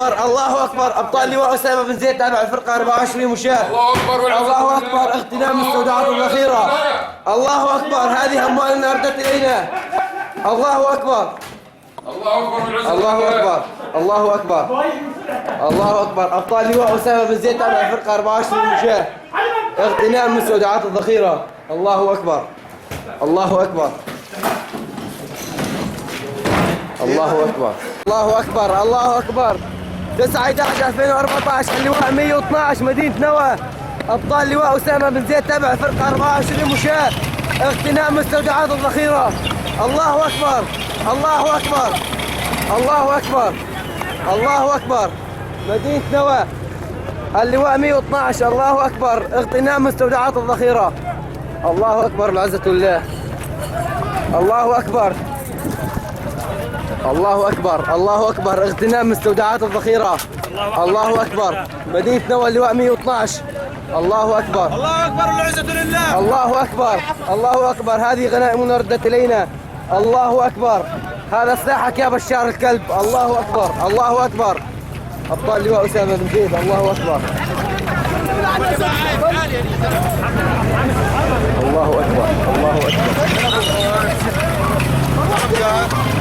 الله أكبر. أبطال لواء أسامة بن زيد تابع الفرقة 24 مشاة. الله أكبر. الله أكبر. اغتنام المستودعات الذخيرة. الله أكبر. هذه أموالنا ردت إلينا. الله أكبر. الله أكبر. الله أكبر. الله أكبر. أبطال لواء أسامة بن زيد تابع الفرقة 24 مشاة. اغتنام المستودعات الذخيرة. الله أكبر. الله أكبر. الله أكبر. الله أكبر. الله أكبر. 9/11/2014 اللواء 112 مدينة نوى. أبطال لواء أسامة بن زيد تابع فرقة 24 مشاة. اغتنام مستودعات الذخيرة. الله أكبر. الله أكبر. الله أكبر. الله أكبر. مدينة نوى اللواء 112. الله أكبر. اغتنام مستودعات الذخيرة. الله أكبر. العزة لله. الله أكبر. الله أكبر. الله أكبر. اغتنام مستودعات الذخيرة. الله أكبر. مدينة نوى اللواء 112. الله أكبر. الله أكبر. العزة لله. الله أكبر. الله أكبر. هذه غنائمنا ردت إلينا. الله أكبر. هذا سلاحك يا بشار الكلب. الله أكبر. الله أكبر. أبطال لواء أسامة بن زيد. الله أكبر.